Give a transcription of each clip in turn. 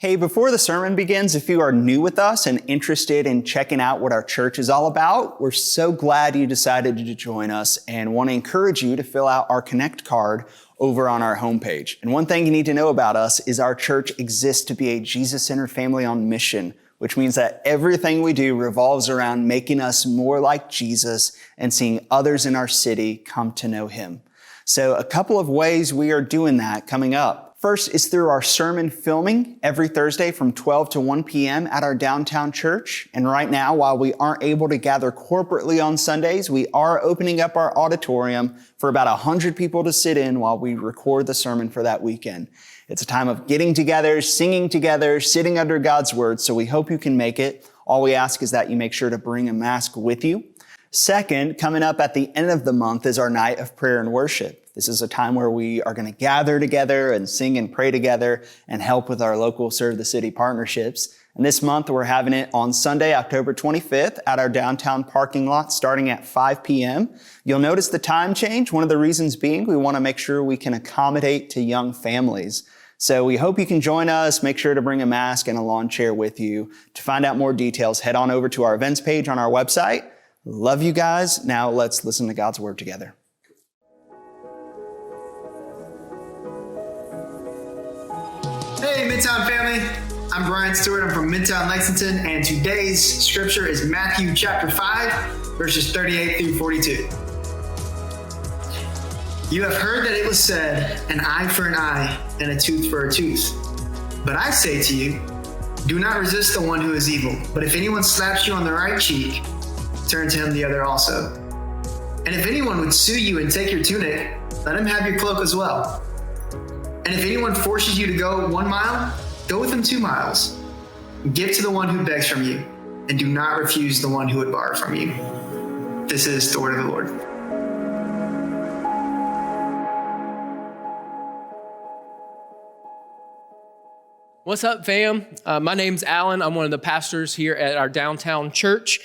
Hey, before the sermon begins, if you are new with us and interested in checking out what our church is all about, we're so glad you decided to join us and want to encourage you to fill out our Connect card over on our homepage. And one thing you need to know about us is our church exists to be a Jesus-centered family on mission, which means that everything we do revolves around making us more like Jesus and seeing others in our city come to know Him. So a couple of ways we are doing that coming up. First is through our sermon filming every Thursday from 12 to 1 p.m. at our downtown church. And right now, while we aren't able to gather corporately on Sundays, we are opening up our auditorium for about 100 people to sit in while we record the sermon for that weekend. It's a time of getting together, singing together, sitting under God's word, so we hope you can make it. All we ask is that you make sure to bring a mask with you. Second, coming up at the end of the month is our night of prayer and worship. This is a time where we are going to gather together and sing and pray together and help with our local Serve the City partnerships. And this month, we're having it on Sunday, October 25th at our downtown parking lot starting at 5 p.m. You'll notice the time change. One of the reasons being we want to make sure we can accommodate to young families. So we hope you can join us. Make sure to bring a mask and a lawn chair with you. To find out more details, head on over to our events page on our website. Love you guys. Now let's listen to God's word together. Hey, Midtown family. I'm Brian Stewart. I'm from Midtown, Lexington, and today's scripture is Matthew chapter 5, verses 38 through 42. You have heard that it was said, an eye for an eye and a tooth for a tooth. But I say to you, do not resist the one who is evil. But if anyone slaps you on the right cheek, turn to him the other also. And if anyone would sue you and take your tunic, let him have your cloak as well. And if anyone forces you to go 1 mile, go with him 2 miles. Give to the one who begs from you, and do not refuse the one who would borrow from you. This is the word of the Lord. What's up, fam? My name's Alan. I'm one of the pastors here at our downtown church.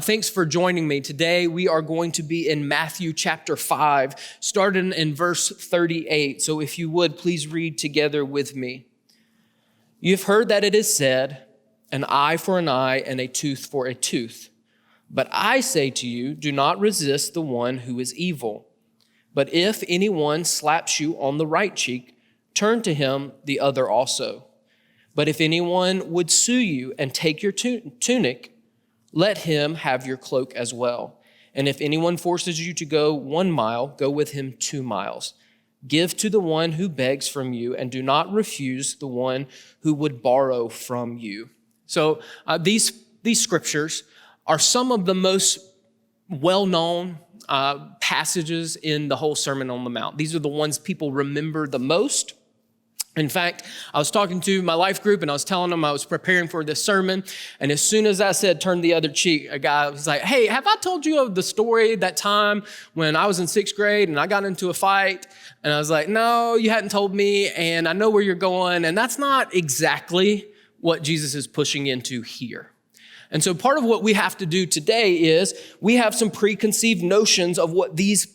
Thanks for joining me. Today, we are going to be in Matthew chapter 5, starting in verse 38. So if you would, please read together with me. You've heard that it is said, an eye for an eye and a tooth for a tooth. But I say to you, do not resist the one who is evil. But if anyone slaps you on the right cheek, turn to him the other also. But if anyone would sue you and take your tunic, let him have your cloak as well. And if anyone forces you to go 1 mile, go with him 2 miles. Give to the one who begs from you, and do not refuse the one who would borrow from you. So these scriptures are some of the most well-known passages in the whole Sermon on the Mount. These are the ones people remember the most. In fact, I was talking to my life group and I was telling them I was preparing for this sermon. And as soon as I said, turn the other cheek, a guy was like, hey, have I told you of the story that time when I was in 6th grade and I got into a fight? And I was like, no, you hadn't told me. And I know where you're going. And that's not exactly what Jesus is pushing into here. And so part of what we have to do today is we have some preconceived notions of what these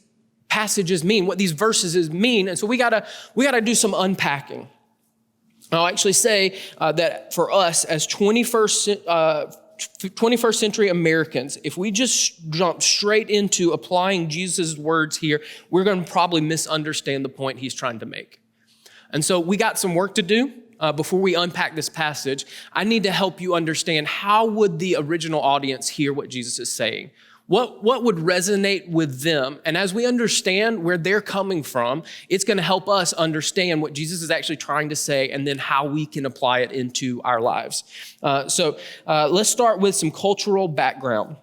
passages mean, what these verses mean. And so we gotta do some unpacking. I'll actually say that for us as 21st century Americans, if we just jump straight into applying Jesus' words here, we're going to probably misunderstand the point he's trying to make. And so we got some work to do. Before we unpack this passage, I need to help you understand how would the original audience hear what Jesus is saying? What would resonate with them? And as we understand where they're coming from, it's going to help us understand what Jesus is actually trying to say and then how we can apply it into our lives. So let's start with some cultural background.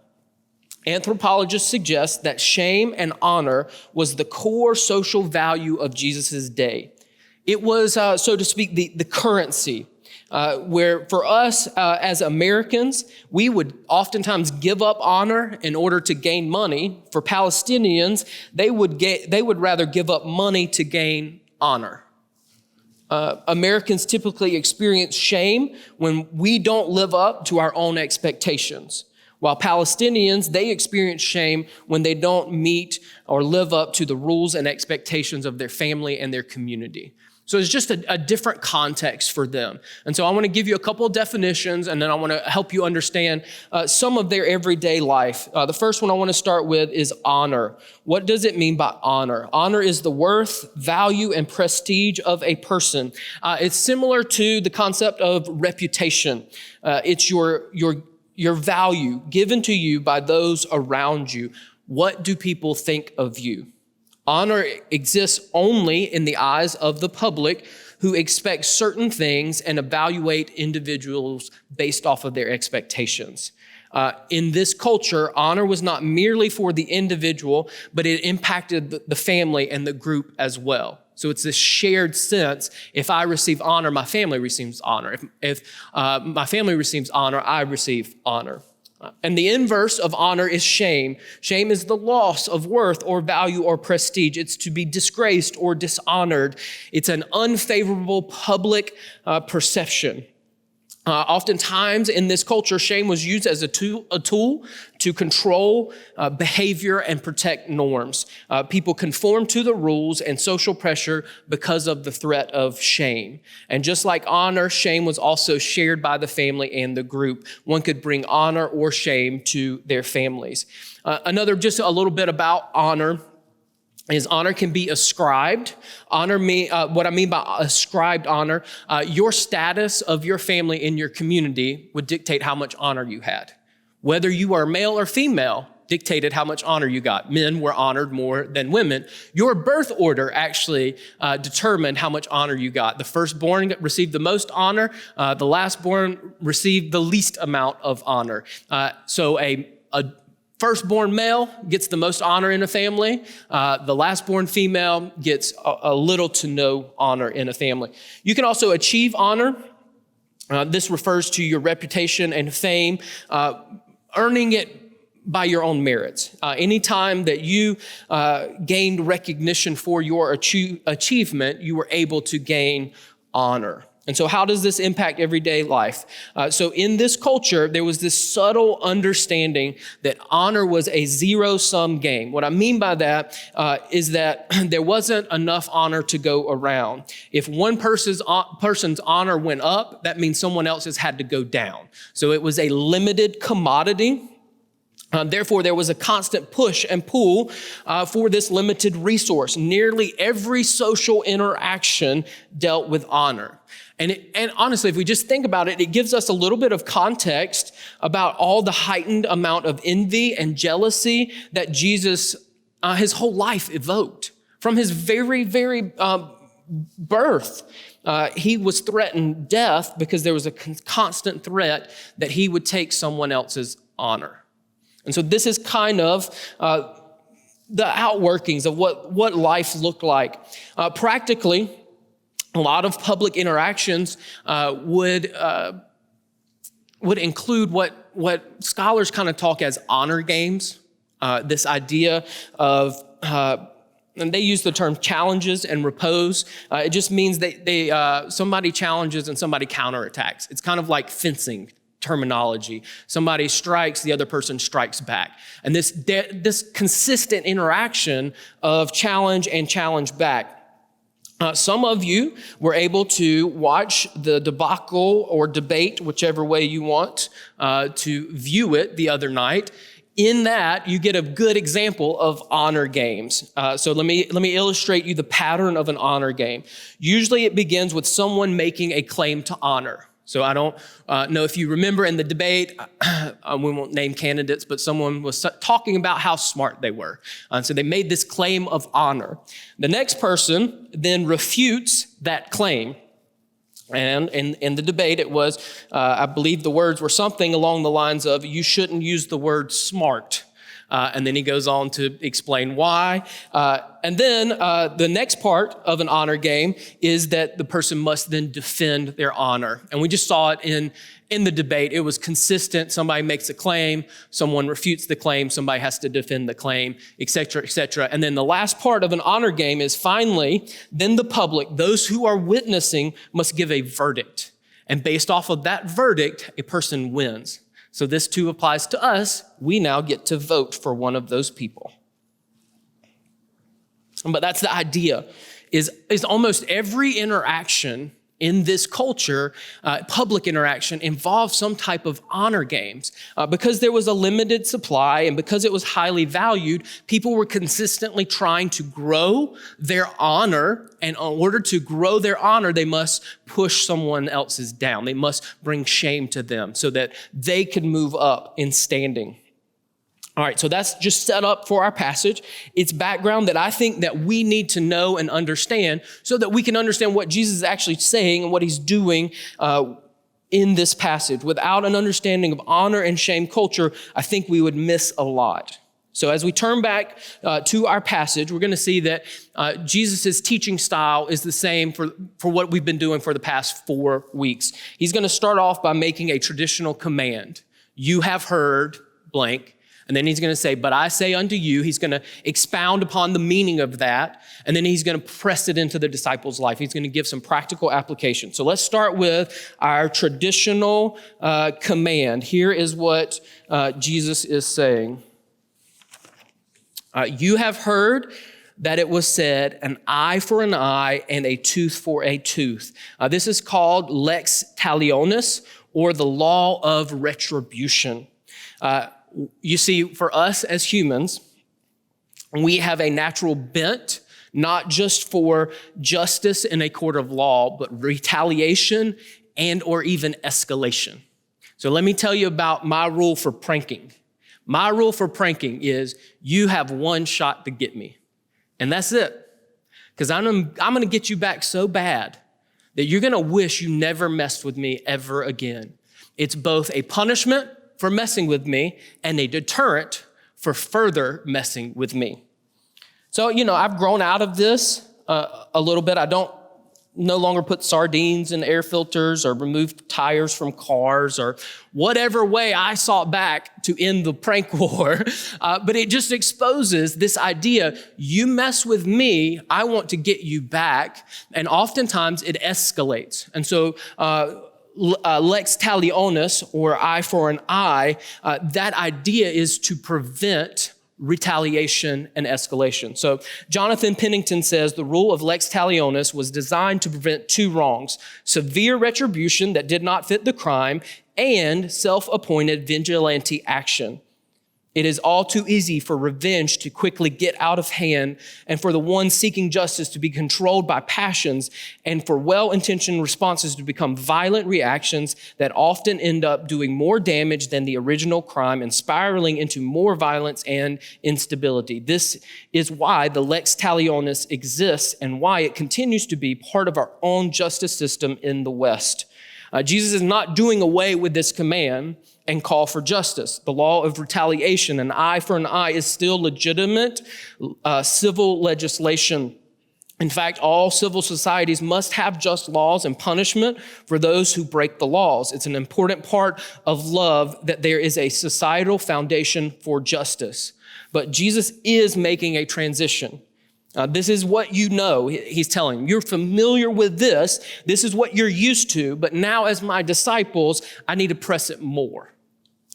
Anthropologists suggest that shame and honor was the core social value of Jesus' day. It was, so to speak, the currency. Where for us as Americans, we would oftentimes give up honor in order to gain money. For Palestinians, they would rather give up money to gain honor. Americans typically experience shame when we don't live up to our own expectations. While Palestinians, they experience shame when they don't meet or live up to the rules and expectations of their family and their community. So it's just a different context for them. And so I want to give you a couple of definitions, and then I want to help you understand some of their everyday life. The first one I want to start with is honor. What does it mean by honor? Honor is the worth, value, and prestige of a person. It's similar to the concept of reputation. It's your value given to you by those around you. What do people think of you? Honor exists only in the eyes of the public who expect certain things and evaluate individuals based off of their expectations. In this culture, honor was not merely for the individual, but it impacted the family and the group as well. So it's this shared sense. If I receive honor, my family receives honor. If my family receives honor, I receive honor. And the inverse of honor is shame. Shame is the loss of worth or value or prestige. It's to be disgraced or dishonored. It's an unfavorable public perception. Oftentimes in this culture, shame was used as a tool to control behavior and protect norms. People conform to the rules and social pressure because of the threat of shame. And just like honor, shame was also shared by the family and the group. One could bring honor or shame to their families. Just a little bit about honor is honor can be ascribed. What I mean by ascribed honor, your status of your family in your community would dictate how much honor you had. Whether you are male or female dictated how much honor you got. Men were honored more than women. Your birth order actually determined how much honor you got. The firstborn received the most honor. The lastborn received the least amount of honor. So a firstborn male gets the most honor in a family. The lastborn female gets a little to no honor in a family. You can also achieve honor. This refers to your reputation and fame, earning it by your own merits. Anytime that you gained recognition for your achievement, you were able to gain honor. And so how does this impact everyday life? So in this culture, there was this subtle understanding that honor was a zero-sum game. What I mean by that is that there wasn't enough honor to go around. If one person's honor went up, that means someone else's had to go down. So it was a limited commodity. Therefore, there was a constant push and pull for this limited resource. Nearly every social interaction dealt with honor. And honestly, if we just think about it, it gives us a little bit of context about all the heightened amount of envy and jealousy that Jesus, his whole life evoked. From his very, very birth, he was threatened death because there was a constant threat that he would take someone else's honor. And so this is kind of the outworkings of what life looked like. Practically, a lot of public interactions would include what scholars kind of talk as honor games. This idea of, and they use the term challenges and repose. It just means that somebody challenges and somebody counterattacks. It's kind of like fencing terminology. Somebody strikes, the other person strikes back. And this consistent interaction of challenge and challenge back. Some of you were able to watch the debacle or debate, whichever way you want to view it the other night. In that, you get a good example of honor games. So let me illustrate you the pattern of an honor game. Usually it begins with someone making a claim to honor. So I don't know if you remember in the debate, we won't name candidates, but someone was talking about how smart they were. So they made this claim of honor. The next person then refutes that claim. And in the debate, it was, I believe the words were something along the lines of, you shouldn't use the word smart. And then he goes on to explain why. And then the next part of an honor game is that the person must then defend their honor. And we just saw it in the debate. It was consistent. Somebody makes a claim, someone refutes the claim, somebody has to defend the claim, et cetera, et cetera. And then the last part of an honor game is finally, then the public, those who are witnessing, must give a verdict. And based off of that verdict, a person wins. So this too applies to us. We now get to vote for one of those people. But that's the idea. is almost every interaction in this culture, public interaction, involved some type of honor games. Because there was a limited supply and because it was highly valued, people were consistently trying to grow their honor. And in order to grow their honor, they must push someone else's down. They must bring shame to them so that they could move up in standing. All right, so that's just set up for our passage. It's background that I think that we need to know and understand so that we can understand what Jesus is actually saying and what he's doing in this passage. Without an understanding of honor and shame culture, I think we would miss a lot. So as we turn back to our passage, we're going to see that Jesus' teaching style is the same for what we've been doing for the past 4 weeks. He's going to start off by making a traditional command. You have heard blank. And then he's going to say, but I say unto you. He's going to expound upon the meaning of that. And then he's going to press it into the disciples' life. He's going to give some practical application. So let's start with our traditional command. Here is what Jesus is saying. You have heard that it was said, an eye for an eye and a tooth for a tooth. This is called lex talionis, or the law of retribution. You see, for us as humans, we have a natural bent, not just for justice in a court of law, but retaliation and or even escalation. So let me tell you about my rule for pranking. My rule for pranking is you have one shot to get me, and that's it. Because I'm going to get you back so bad that you're going to wish you never messed with me ever again. It's both a punishment for messing with me and a deterrent for further messing with me. So, I've grown out of this a little bit. I don't no longer put sardines in air filters or remove tires from cars or whatever way I sought back to end the prank war. But it just exposes this idea, you mess with me, I want to get you back. And oftentimes it escalates. And so, lex talionis, or eye for an eye, that idea is to prevent retaliation and escalation. So Jonathan Pennington says the rule of lex talionis was designed to prevent 2 wrongs: severe retribution that did not fit the crime and self-appointed vigilante action. It is all too easy for revenge to quickly get out of hand and for the one seeking justice to be controlled by passions and for well-intentioned responses to become violent reactions that often end up doing more damage than the original crime and spiraling into more violence and instability. This is why the lex talionis exists and why it continues to be part of our own justice system in the West. Jesus is not doing away with this command and call for justice. The law of retaliation, an eye for an eye, is still legitimate civil legislation. In fact, all civil societies must have just laws and punishment for those who break the laws. It's an important part of love that there is a societal foundation for justice. But Jesus is making a transition. This is what you know, he's telling you. You're familiar with this. This is what you're used to. But now as my disciples, I need to press it more.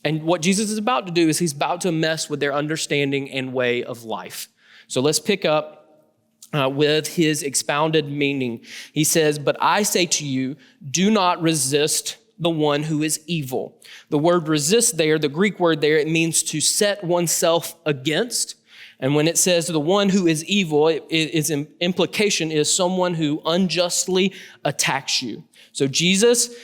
And what Jesus is about to do is he's about to mess with their understanding and way of life. So let's pick up with his expounded meaning. He says, but I say to you, do not resist the one who is evil. The word resist there, the Greek word there, it means to set oneself against. And when it says the one who is evil, its implication is someone who unjustly attacks you. So Jesus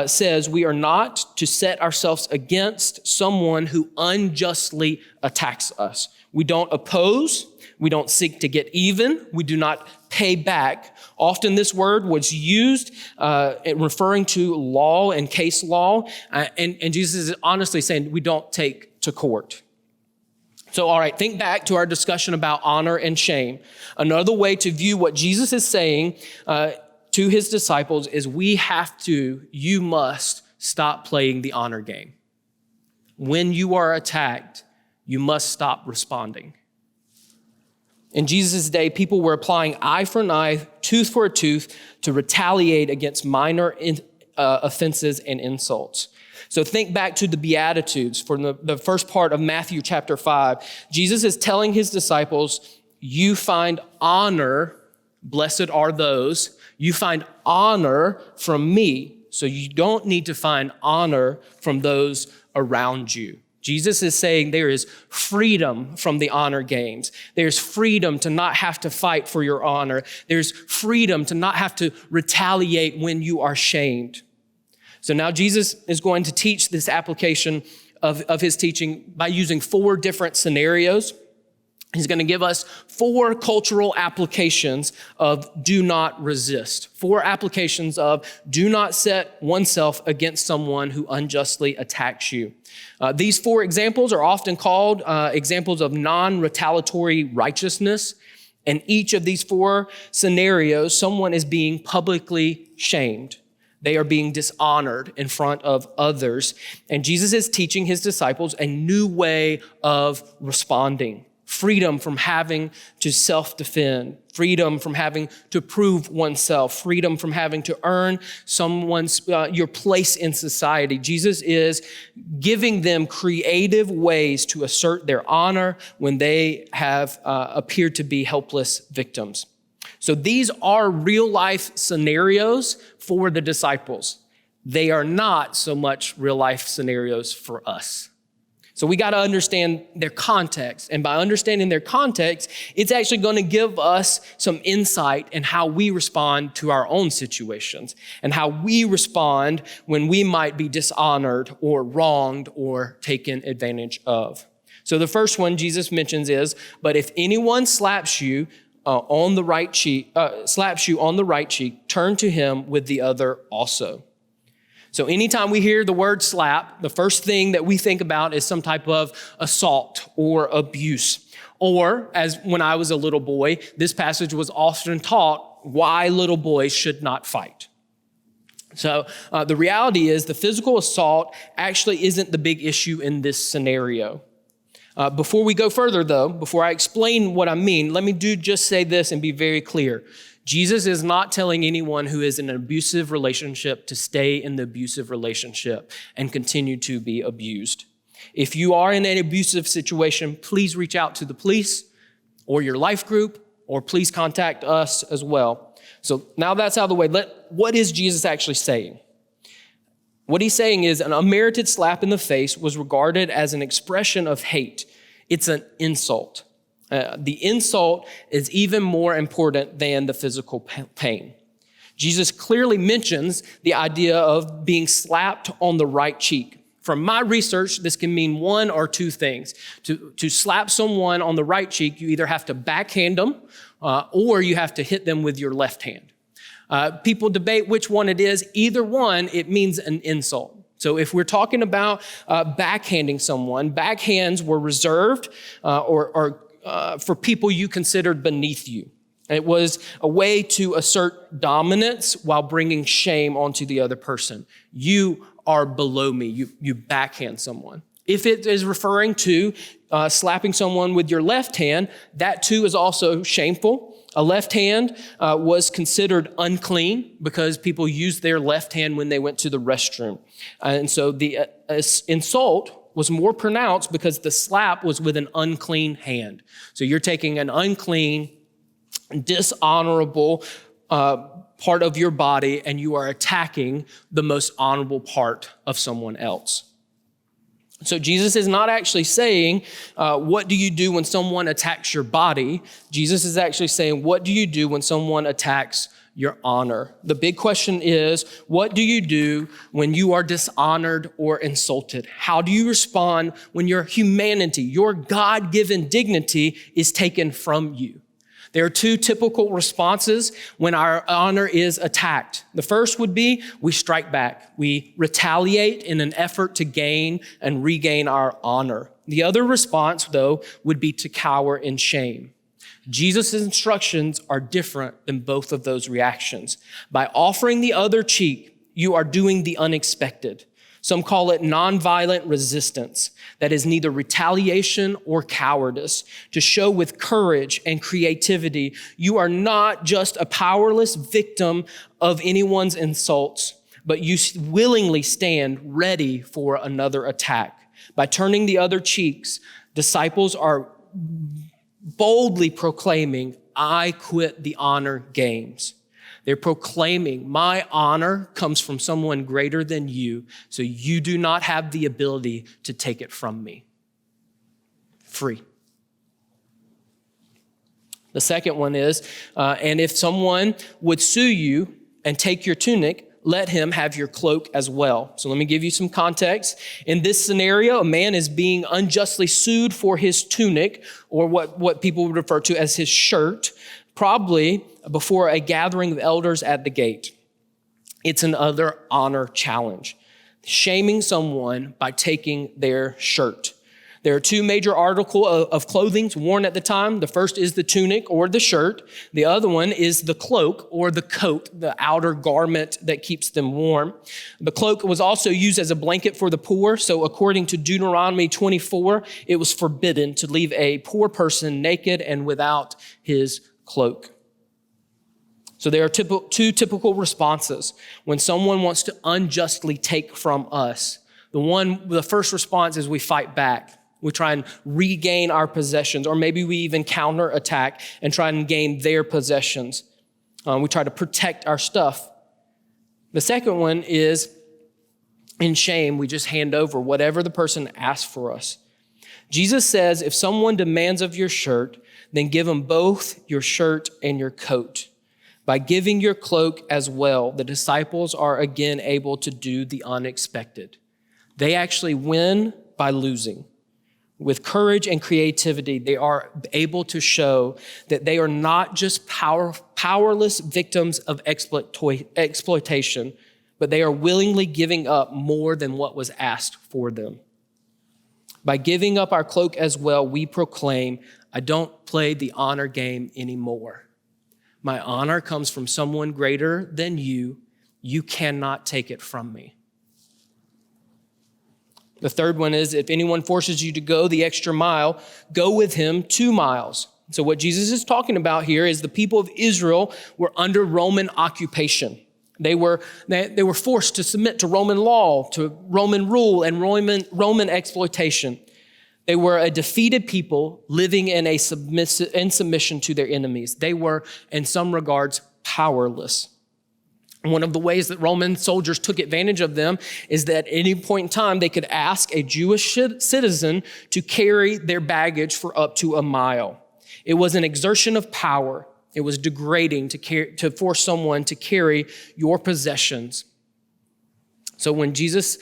says we are not to set ourselves against someone who unjustly attacks us. We don't oppose. We don't seek to get even. We do not pay back. Often this word was used referring to law and case law. And Jesus is honestly saying we don't take to court. So, all right, think back to our discussion about honor and shame. Another way to view what Jesus is saying to his disciples is you must stop playing the honor game. When you are attacked, you must stop responding. In Jesus' day, people were applying eye for an eye, tooth for a tooth to retaliate against minor offenses and insults. So think back to the Beatitudes from the first part of Matthew chapter 5. Jesus is telling his disciples, you find honor Blessed are those. You find honor from me, so you don't need to find honor from those around you. Jesus is saying there is freedom from the honor games. There's freedom to not have to fight for your honor. There's freedom to not have to retaliate when you are shamed. So now Jesus is going to teach this application of his teaching by using 4 different scenarios. He's going to give us 4 cultural applications of do not resist. 4 applications of do not set oneself against someone who unjustly attacks you. These 4 examples are often called examples of non-retaliatory righteousness. In each of these 4 scenarios, someone is being publicly shamed. They are being dishonored in front of others. And Jesus is teaching his disciples a new way of responding. Freedom from having to self-defend, freedom from having to prove oneself, freedom from having to earn your place in society. Jesus is giving them creative ways to assert their honor when they have appeared to be helpless victims. So these are real life scenarios for the disciples. They are not so much real life scenarios for us. So we got to understand their context. And by understanding their context, it's actually going to give us some insight in how we respond to our own situations and how we respond when we might be dishonored or wronged or taken advantage of. So the first one Jesus mentions is, but if anyone slaps you on the right cheek, turn to him with the other also. So anytime we hear the word slap, the first thing that we think about is some type of assault or abuse. Or, as when I was a little boy, this passage was often taught why little boys should not fight. So the reality is the physical assault actually isn't the big issue in this scenario. Before we go further, though, before I explain what I mean, let me just say this and be very clear. Jesus is not telling anyone who is in an abusive relationship to stay in the abusive relationship and continue to be abused. If you are in an abusive situation, please reach out to the police or your life group, or please contact us as well. So now that's out of the way. What is Jesus actually saying? What he's saying is an unmerited slap in the face was regarded as an expression of hate. It's an insult. The insult is even more important than the physical pain. Jesus clearly mentions the idea of being slapped on the right cheek. From my research, this can mean one or two things. To slap someone on the right cheek, you either have to backhand them or you have to hit them with your left hand. People debate which one it is. Either one, it means an insult. So if we're talking about backhanding someone, backhands were reserved for people you considered beneath you. It was a way to assert dominance while bringing shame onto the other person. You are below me. You backhand someone. If it is referring to slapping someone with your left hand, that too is also shameful. A left hand was considered unclean because people used their left hand when they went to the restroom. And so the insult was more pronounced because the slap was with an unclean hand. So you're taking an unclean, dishonorable part of your body and you are attacking the most honorable part of someone else. So Jesus is not actually saying, what do you do when someone attacks your body? Jesus is actually saying, what do you do when someone attacks your honor? The big question is, what do you do when you are dishonored or insulted? How do you respond when your humanity, your God-given dignity is taken from you? There are two typical responses when our honor is attacked. The first would be we strike back. We retaliate in an effort to gain and regain our honor. The other response, though, would be to cower in shame. Jesus' instructions are different than both of those reactions. By offering the other cheek, you are doing the unexpected. Some call it nonviolent resistance. That is neither retaliation or cowardice. To show with courage and creativity, you are not just a powerless victim of anyone's insults, but you willingly stand ready for another attack. By turning the other cheeks, disciples are boldly proclaiming, I quit the honor games. They're proclaiming, my honor comes from someone greater than you, so you do not have the ability to take it from me. Free. The second one is, and if someone would sue you and take your tunic, let him have your cloak as well. So let me give you some context. In this scenario, a man is being unjustly sued for his tunic, or what people would refer to as his shirt, probably before a gathering of elders at the gate. It's another honor challenge, shaming someone by taking their shirt. There are two major articles of clothing worn at the time. The first is the tunic or the shirt. The other one is the cloak or the coat, the outer garment that keeps them warm. The cloak was also used as a blanket for the poor. So according to Deuteronomy 24, it was forbidden to leave a poor person naked and without his cloak. So there are two typical responses when someone wants to unjustly take from us. The first response is we fight back. We try and regain our possessions, or maybe we even counterattack and try and gain their possessions. We try to protect our stuff. The second one is, in shame, we just hand over whatever the person asks for us. Jesus says, if someone demands of your shirt, then give them both your shirt and your coat. By giving your cloak as well, the disciples are again able to do the unexpected. They actually win by losing. With courage and creativity, they are able to show that they are not just powerless victims of exploitation, but they are willingly giving up more than what was asked for them. By giving up our cloak as well, we proclaim, I don't play the honor game anymore. My honor comes from someone greater than you. You cannot take it from me. The third one is, if anyone forces you to go the extra mile, go with him 2 miles. So what Jesus is talking about here is the people of Israel were under Roman occupation. They were forced to submit to Roman law, to Roman rule, and Roman exploitation. They were a defeated people living in submission to their enemies. They were, in some regards, powerless. One of the ways that Roman soldiers took advantage of them is that at any point in time, they could ask a Jewish citizen to carry their baggage for up to 1 mile. It was an exertion of power. It was degrading to force someone to carry your possessions. So when Jesus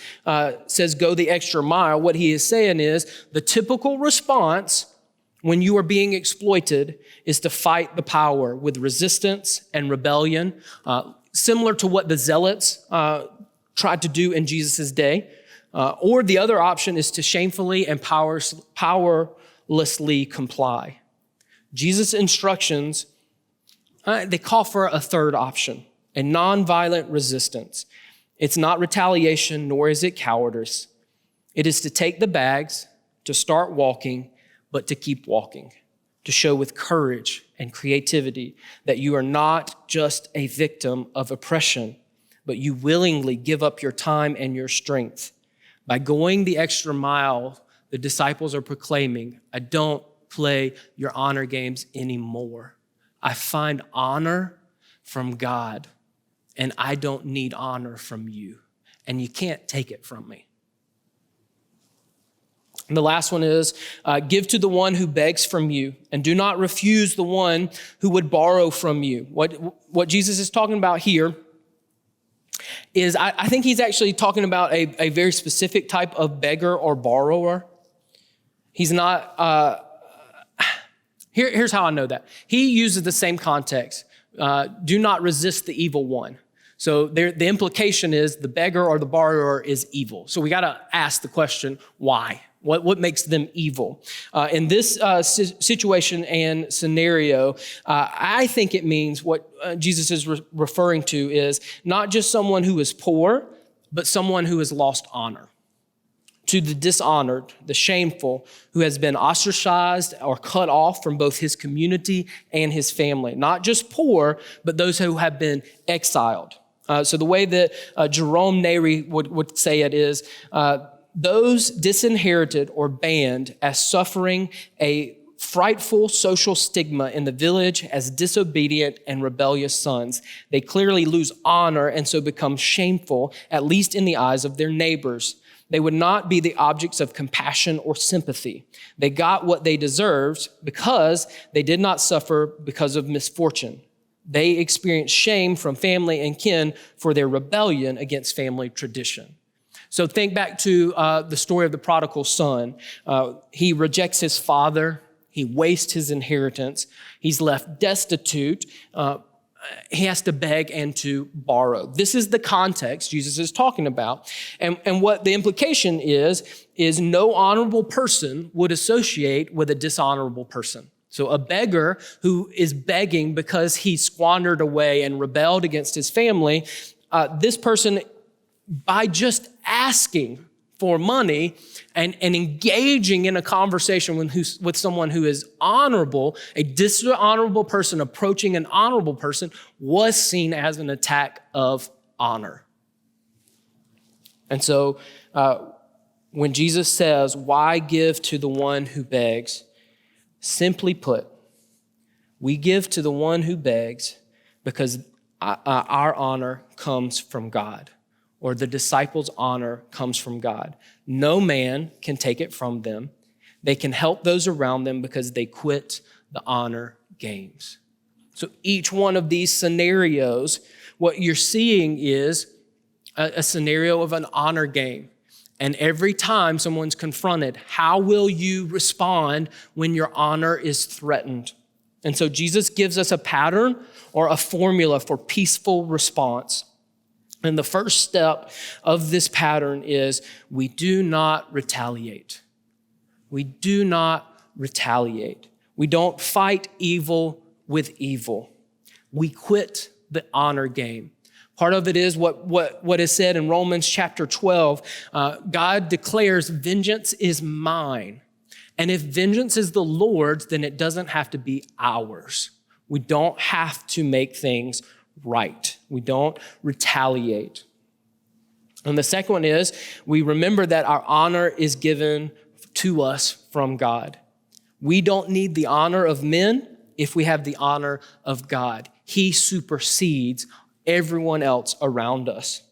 says go the extra mile, what he is saying is the typical response when you are being exploited is to fight the power with resistance and rebellion, similar to what the Zealots tried to do in Jesus' day. Or the other option is to shamefully and powerlessly comply. Jesus' instructions, they call for a third option, a nonviolent resistance. It's not retaliation, nor is it cowardice. It is to take the bags, to start walking, but to keep walking, to show with courage and creativity that you are not just a victim of oppression, but you willingly give up your time and your strength. By going the extra mile, the disciples are proclaiming, I don't play your honor games anymore. I find honor from God, and I don't need honor from you, and you can't take it from me. And the last one is, give to the one who begs from you, and do not refuse the one who would borrow from you. What Jesus is talking about here is, I think he's actually talking about a very specific type of beggar or borrower. He's not, here's how I know that. He uses the same context. Do not resist the evil one. So the implication is the beggar or the borrower is evil. So we got to ask the question, why? What makes them evil? In this situation and scenario, I think it means what Jesus is referring to is not just someone who is poor, but someone who has lost honor. To the dishonored, the shameful, who has been ostracized or cut off from both his community and his family. Not just poor, but those who have been exiled. So the way that Jerome Neri would say it is, those disinherited or banned as suffering a frightful social stigma in the village as disobedient and rebellious sons. They clearly lose honor and so become shameful, at least in the eyes of their neighbors. They would not be the objects of compassion or sympathy. They got what they deserved because they did not suffer because of misfortune. They experienced shame from family and kin for their rebellion against family tradition. So think back to the story of the prodigal son. He rejects his father. He wastes his inheritance. He's left destitute. He has to beg and to borrow. This is the context Jesus is talking about. And what the implication is no honorable person would associate with a dishonorable person. So a beggar who is begging because he squandered away and rebelled against his family, this person, by just asking for money and engaging in a conversation with someone who is honorable, a dishonorable person approaching an honorable person, was seen as an attack of honor. And so when Jesus says, why give to the one who begs? Simply put, we give to the one who begs because our honor comes from God, or the disciples' honor comes from God. No man can take it from them. They can help those around them because they quit the honor games. So each one of these scenarios, what you're seeing is a scenario of an honor game. And every time someone's confronted, how will you respond when your honor is threatened? And so Jesus gives us a pattern or a formula for peaceful response. And the first step of this pattern is we do not retaliate. We do not retaliate. We don't fight evil with evil. We quit the honor game. Part of it is what is said in Romans chapter 12. God declares vengeance is mine. And if vengeance is the Lord's, then it doesn't have to be ours. We don't have to make things right. We don't retaliate. And the second one is we remember that our honor is given to us from God. We don't need the honor of men if we have the honor of God. He supersedes everyone else around us.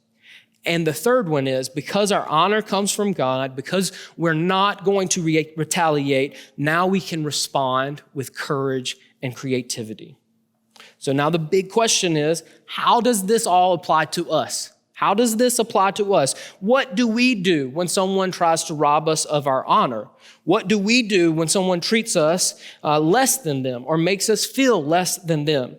And the third one is because our honor comes from God, because we're not going to retaliate, now we can respond with courage and creativity. So now the big question is, how does this all apply to us? How does this apply to us? What do we do when someone tries to rob us of our honor? What do we do when someone treats us less than them or makes us feel less than them?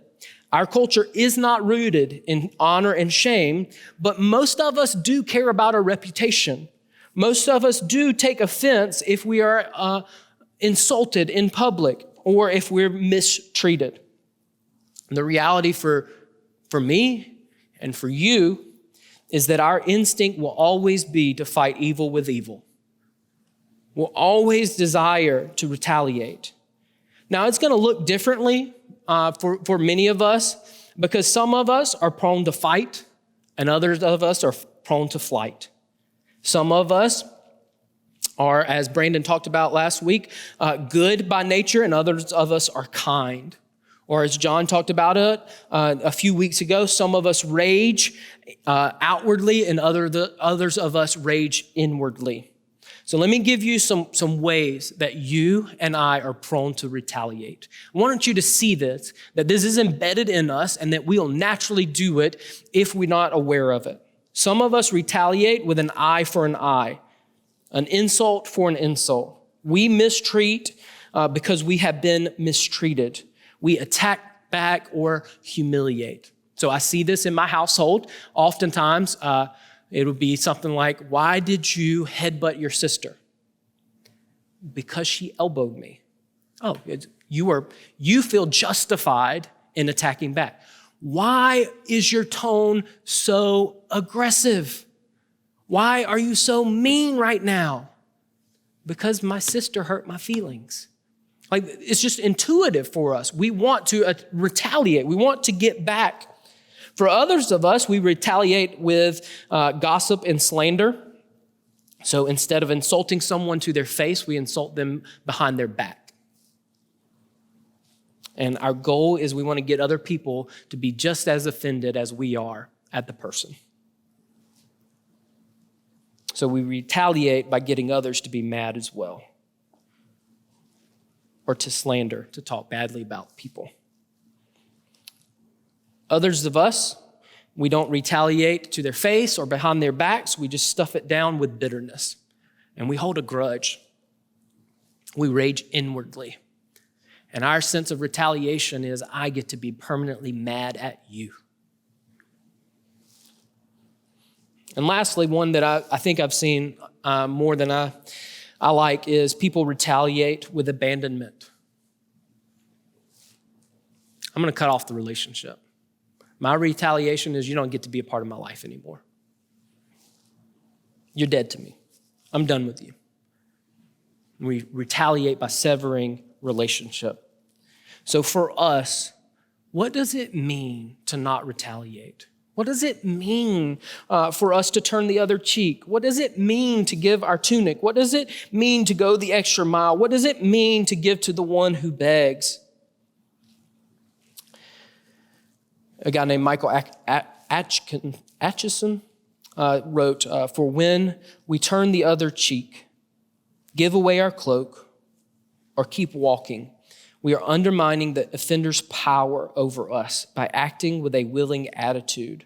Our culture is not rooted in honor and shame, but most of us do care about our reputation. Most of us do take offense if we are insulted in public or if we're mistreated. The reality for me and for you is that our instinct will always be to fight evil with evil. We'll always desire to retaliate. Now, it's going to look differently for many of us because some of us are prone to fight and others of us are prone to flight. Some of us are, as Brandon talked about last week, good by nature, and others of us are kind. Or as John talked about it a few weeks ago, some of us rage outwardly and others of us rage inwardly. So let me give you some ways that you and I are prone to retaliate. I want you to see this, that this is embedded in us and that we'll naturally do it if we're not aware of it. Some of us retaliate with an eye for an eye, an insult for an insult. We mistreat because we have been mistreated. We attack back or humiliate. So I see this in my household. Oftentimes, it would be something like, why did you headbutt your sister? Because she elbowed me. Oh, you feel justified in attacking back. Why is your tone so aggressive? Why are you so mean right now? Because my sister hurt my feelings. Like, it's just intuitive for us. We want to retaliate. We want to get back. For others of us, we retaliate with gossip and slander. So instead of insulting someone to their face, we insult them behind their back. And our goal is we want to get other people to be just as offended as we are at the person. So we retaliate by getting others to be mad as well, or to slander, to talk badly about people. Others of us, we don't retaliate to their face or behind their backs. We just stuff it down with bitterness, and we hold a grudge. We rage inwardly. And our sense of retaliation is, I get to be permanently mad at you. And lastly, one that I think I've seen more than I like is people retaliate with abandonment. I'm going to cut off the relationship. My retaliation is you don't get to be a part of my life anymore. You're dead to me. I'm done with you. We retaliate by severing relationship. So for us, what does it mean to not retaliate? What does it mean for us to turn the other cheek? What does it mean to give our tunic? What does it mean to go the extra mile? What does it mean to give to the one who begs? A guy named Michael Atchison wrote, for when we turn the other cheek, give away our cloak, or keep walking, we are undermining the offender's power over us by acting with a willing attitude.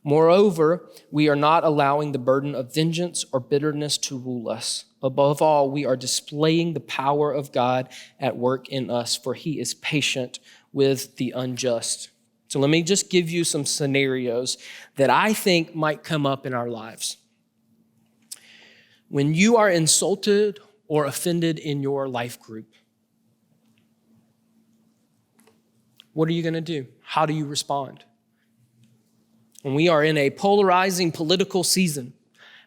Moreover, we are not allowing the burden of vengeance or bitterness to rule us. Above all, we are displaying the power of God at work in us, for he is patient with the unjust. So let me just give you some scenarios that I think might come up in our lives. When you are insulted or offended in your life group, what are you going to do? How do you respond? When we are in a polarizing political season,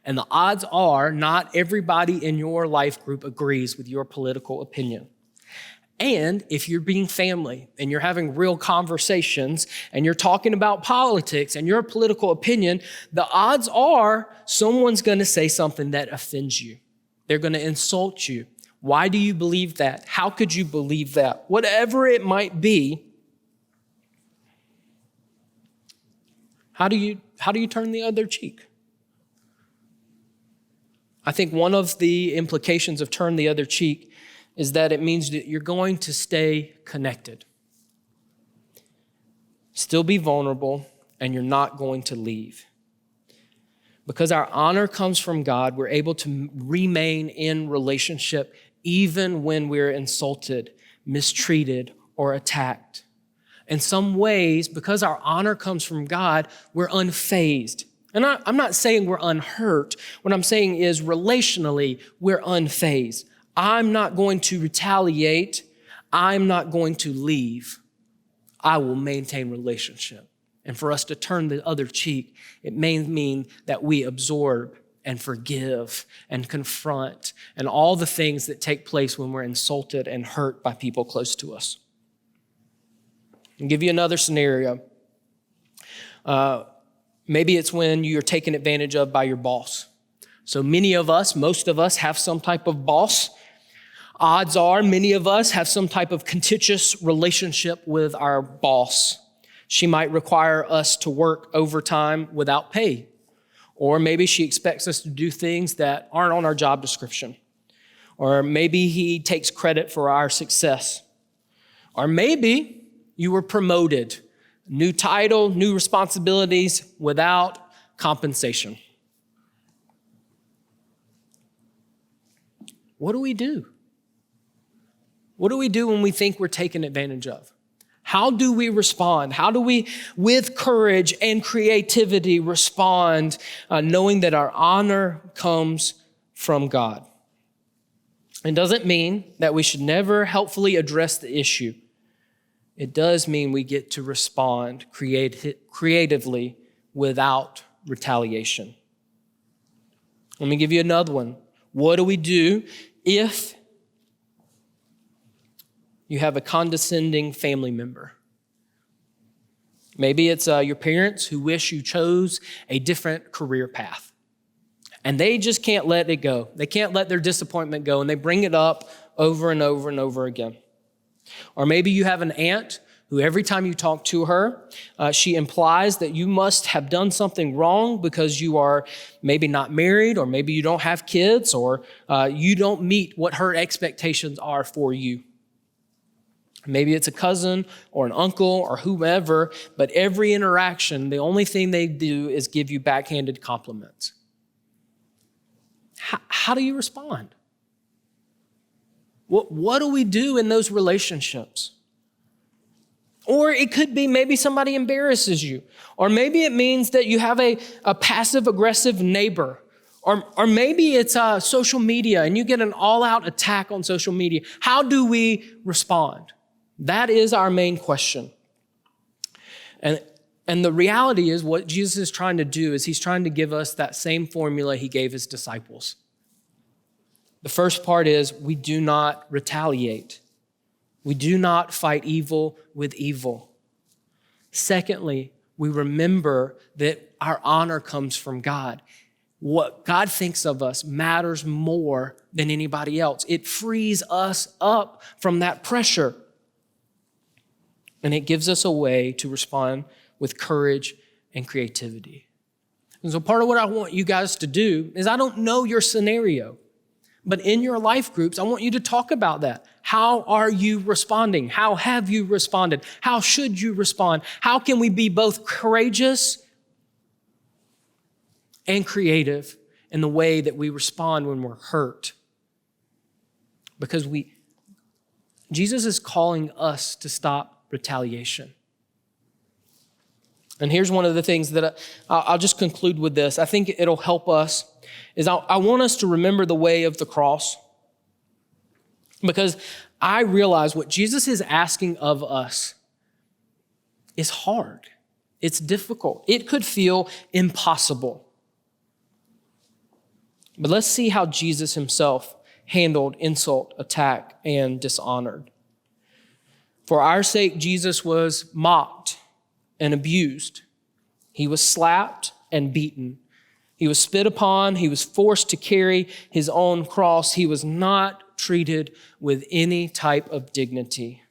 and the odds are not everybody in your life group agrees with your political opinion. And if you're being family and you're having real conversations and you're talking about politics and your political opinion, the odds are someone's going to say something that offends you. They're going to insult you. Why do you believe that? How could you believe that? Whatever it might be, how do you turn the other cheek? I think one of the implications of turn the other cheek is that it means that you're going to stay connected. Still be vulnerable, and you're not going to leave. Because our honor comes from God, we're able to remain in relationship even when we're insulted, mistreated, or attacked. In some ways, because our honor comes from God, we're unfazed. And I'm not saying we're unhurt. What I'm saying is relationally, we're unfazed. I'm not going to retaliate. I'm not going to leave. I will maintain relationship. And for us to turn the other cheek, it may mean that we absorb and forgive and confront and all the things that take place when we're insulted and hurt by people close to us. I'll give you another scenario. Maybe it's when you're taken advantage of by your boss. So many of us, most of us have some type of boss. Odds are many of us have some type of contentious relationship with our boss. She might require us to work overtime without pay. Or maybe she expects us to do things that aren't on our job description. Or maybe he takes credit for our success. Or maybe you were promoted, new title, new responsibilities without compensation. What do we do? What do we do when we think we're taken advantage of? How do we respond? How do we, with courage and creativity, respond, knowing that our honor comes from God? It doesn't mean that we should never helpfully address the issue. It does mean we get to respond creatively without retaliation. Let me give you another one. What do we do if you have a condescending family member? Maybe it's your parents who wish you chose a different career path. And they just can't let it go. They can't let their disappointment go, and they bring it up over and over and over again. Or maybe you have an aunt who every time you talk to her, she implies that you must have done something wrong because you are maybe not married, or maybe you don't have kids, or you don't meet what her expectations are for you. Maybe it's a cousin or an uncle or whomever, but every interaction, the only thing they do is give you backhanded compliments. How do you respond? What do we do in those relationships? Or it could be maybe somebody embarrasses you. Or maybe it means that you have a passive-aggressive neighbor. Or maybe it's social media and you get an all-out attack on social media. How do we respond? That is our main question. And the reality is what Jesus is trying to do is he's trying to give us that same formula he gave his disciples. The first part is we do not retaliate. We do not fight evil with evil. Secondly, we remember that our honor comes from God. What God thinks of us matters more than anybody else. It frees us up from that pressure. And it gives us a way to respond with courage and creativity. And so part of what I want you guys to do is I don't know your scenario, but in your life groups, I want you to talk about that. How are you responding? How have you responded? How should you respond? How can we be both courageous and creative in the way that we respond when we're hurt? Because Jesus is calling us to stop retaliation. And here's one of the things that I'll just conclude with this. I think it'll help us is I want us to remember the way of the cross, because I realize what Jesus is asking of us is hard. It's difficult. It could feel impossible. But let's see how Jesus himself handled insult, attack, and dishonor. For our sake, Jesus was mocked and abused. He was slapped and beaten. He was spit upon. He was forced to carry his own cross. He was not treated with any type of dignity.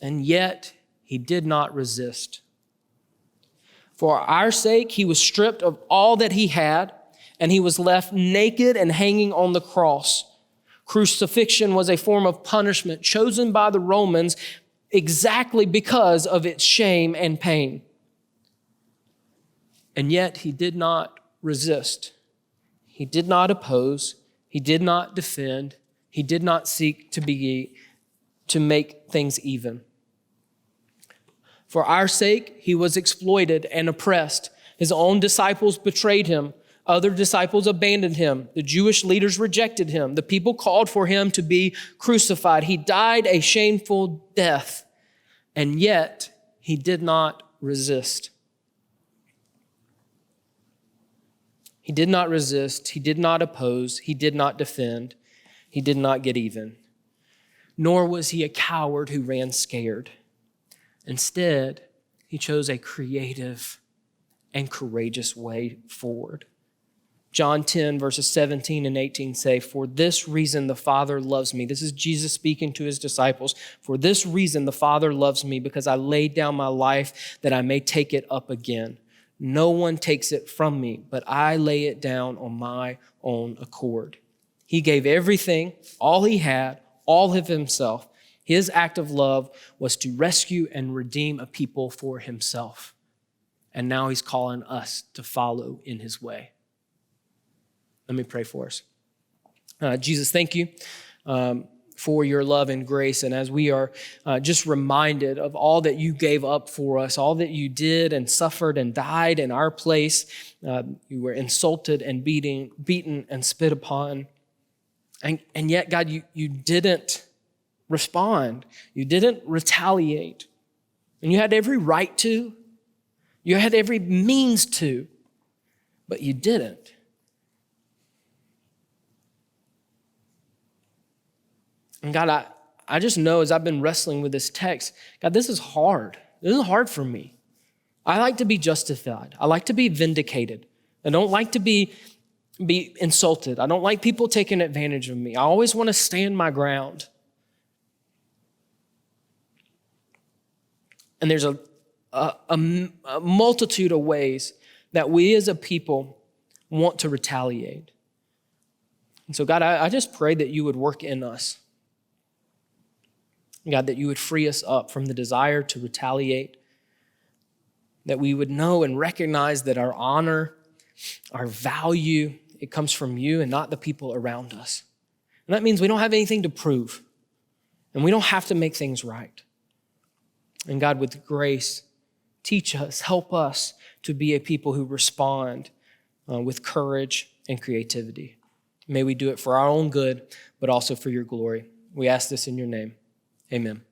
And yet, he did not resist. For our sake, he was stripped of all that he had, and he was left naked and hanging on the cross. Crucifixion was a form of punishment chosen by the Romans exactly because of its shame and pain. And yet he did not resist. He did not oppose. He did not defend. He did not seek to make things even. For our sake, he was exploited and oppressed. His own disciples betrayed him. Other disciples abandoned him. The Jewish leaders rejected him. The people called for him to be crucified. He died a shameful death, and yet he did not resist. He did not resist. He did not oppose. He did not defend. He did not get even. Nor was he a coward who ran scared. Instead, he chose a creative and courageous way forward. John 10, verses 17 and 18 say, "For this reason the Father loves me." This is Jesus speaking to his disciples. "For this reason the Father loves me, because I laid down my life that I may take it up again. No one takes it from me, but I lay it down on my own accord." He gave everything, all he had, all of himself. His act of love was to rescue and redeem a people for himself. And now he's calling us to follow in his way. Let me pray for us. Jesus, thank you for your love and grace. And as we are just reminded of all that you gave up for us, all that you did and suffered and died in our place, you were insulted and beaten and spit upon. And yet, God, you didn't respond. You didn't retaliate. And you had every right to. You had every means to, but you didn't. And God, I just know as I've been wrestling with this text, God, this is hard. This is hard for me. I like to be justified. I like to be vindicated. I don't like to be insulted. I don't like people taking advantage of me. I always want to stand my ground. And there's a multitude of ways that we as a people want to retaliate. And so, God, I just pray that you would work in us. God, that you would free us up from the desire to retaliate, that we would know and recognize that our honor, our value, it comes from you and not the people around us. And that means we don't have anything to prove, and we don't have to make things right. And God, with grace, teach us, help us to be a people who respond with courage and creativity. May we do it for our own good, but also for your glory. We ask this in your name. Amen.